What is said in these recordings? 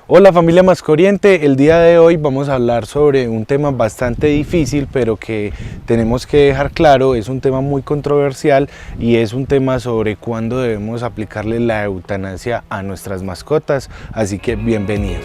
Hola familia Mascoriente, el día de hoy vamos a hablar sobre un tema bastante difícil pero que tenemos que dejar claro, es un tema muy controversial y es un tema sobre cuándo debemos aplicarle la eutanasia a nuestras mascotas, así que bienvenidos.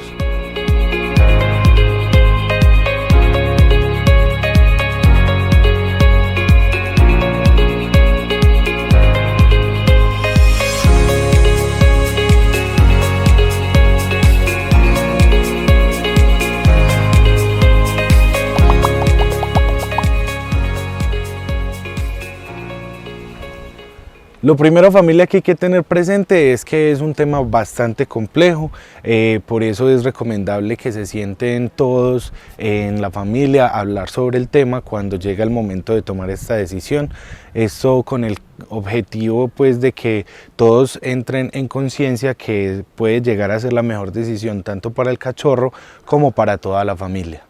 Lo primero, familia, que hay que tener presente es que es un tema bastante complejo, por eso es recomendable que se sienten todos en la familia a hablar sobre el tema cuando llega el momento de tomar esta decisión. Esto con el objetivo pues de que todos entren en conciencia que puede llegar a ser la mejor decisión tanto para el cachorro como para toda la familia.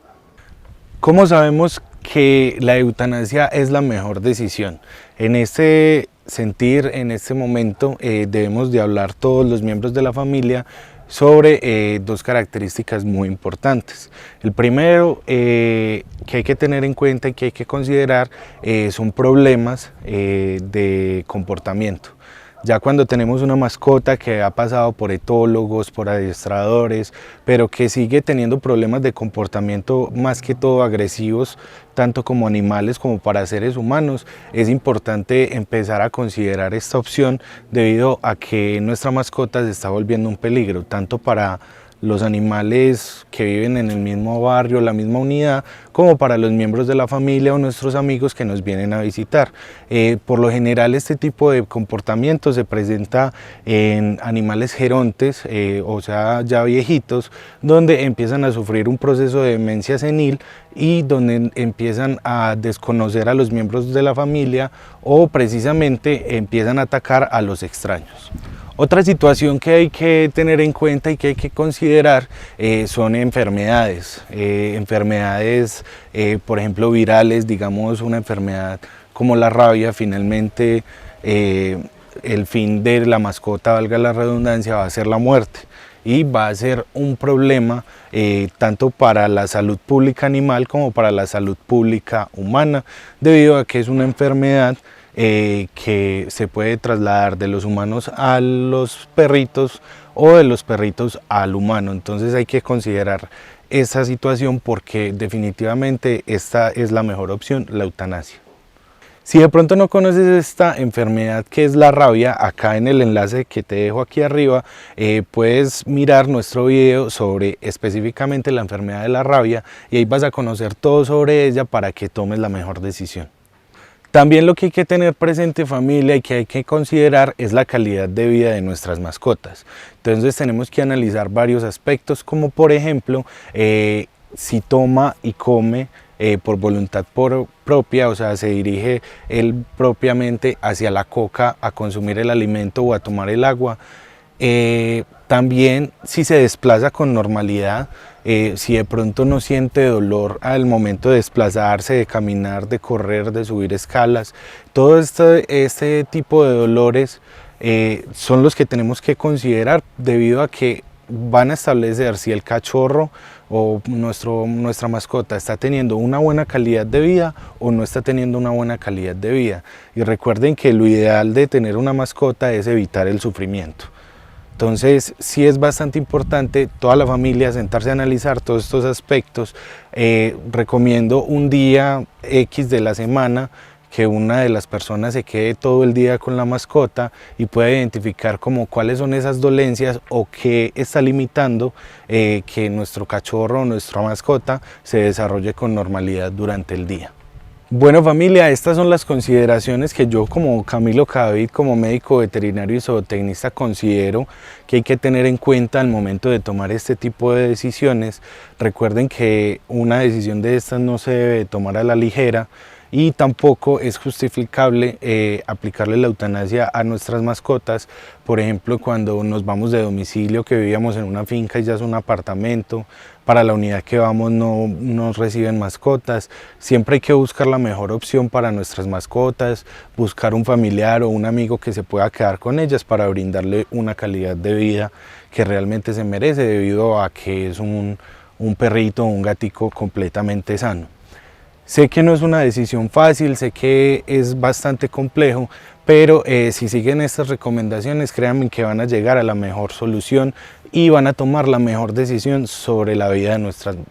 ¿Cómo sabemos que la eutanasia es la mejor decisión? En este sentir, en este momento, debemos de hablar todos los miembros de la familia sobre dos características muy importantes. El primero que hay que tener en cuenta y que hay que considerar son problemas de comportamiento. Ya cuando tenemos una mascota que ha pasado por etólogos, por adiestradores, pero que sigue teniendo problemas de comportamiento más que todo agresivos, tanto como animales como para seres humanos, es importante empezar a considerar esta opción debido a que nuestra mascota se está volviendo un peligro, tanto para los animales que viven en el mismo barrio, la misma unidad, como para los miembros de la familia o nuestros amigos que nos vienen a visitar. Por lo general este tipo de comportamiento se presenta en animales gerontes, o sea ya viejitos, donde empiezan a sufrir un proceso de demencia senil y donde empiezan a desconocer a los miembros de la familia o precisamente empiezan a atacar a los extraños. Otra situación que hay que tener en cuenta y que hay que considerar son enfermedades, por ejemplo virales, digamos una enfermedad como la rabia. Finalmente el fin de la mascota, valga la redundancia, va a ser la muerte y va a ser un problema tanto para la salud pública animal como para la salud pública humana, debido a que es una enfermedad que se puede trasladar de los humanos a los perritos o de los perritos al humano. Entonces hay que considerar esa situación porque definitivamente esta es la mejor opción, la eutanasia. Si de pronto no conoces esta enfermedad que es la rabia, acá en el enlace que te dejo aquí arriba puedes mirar nuestro video sobre específicamente la enfermedad de la rabia y ahí vas a conocer todo sobre ella para que tomes la mejor decisión. También lo que hay que tener presente, familia, y que hay que considerar es la calidad de vida de nuestras mascotas. Entonces tenemos que analizar varios aspectos, como por ejemplo si toma y come por voluntad propia, o sea, se dirige él propiamente hacia la coca a consumir el alimento o a tomar el agua. También si se desplaza con normalidad, si de pronto no siente dolor al momento de desplazarse, de caminar, de correr, de subir escalas. Todo este tipo de dolores son los que tenemos que considerar debido a que van a establecer si el cachorro o nuestra mascota está teniendo una buena calidad de vida o no está teniendo una buena calidad de vida. Y recuerden que lo ideal de tener una mascota es evitar el sufrimiento. Entonces sí es bastante importante toda la familia sentarse a analizar todos estos aspectos. Recomiendo un día X de la semana que una de las personas se quede todo el día con la mascota y pueda identificar como cuáles son esas dolencias o qué está limitando que nuestro cachorro o nuestra mascota se desarrolle con normalidad durante el día. Bueno familia, estas son las consideraciones que yo como Camilo Cadavid, como médico veterinario y zootecnista, considero que hay que tener en cuenta al momento de tomar este tipo de decisiones. Recuerden que una decisión de estas no se debe tomar a la ligera. y tampoco es justificable aplicarle la eutanasia a nuestras mascotas. Por ejemplo, cuando nos vamos de domicilio, que vivíamos en una finca y ya es un apartamento, para la unidad que vamos no nos reciben mascotas. Siempre hay que buscar la mejor opción para nuestras mascotas, buscar un familiar o un amigo que se pueda quedar con ellas para brindarle una calidad de vida que realmente se merece, debido a que es un perrito o un gatico completamente sano. Sé que no es una decisión fácil, sé que es bastante complejo, pero si siguen estas recomendaciones, créanme que van a llegar a la mejor solución y van a tomar la mejor decisión sobre la vida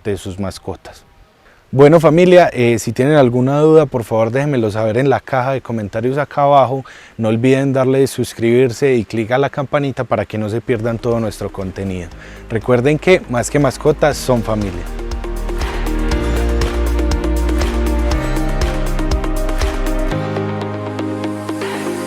de sus mascotas. Bueno familia, si tienen alguna duda, por favor déjenmelo saber en la caja de comentarios acá abajo. No olviden darle suscribirse y clic a la campanita para que no se pierdan todo nuestro contenido. Recuerden que más que mascotas son familia.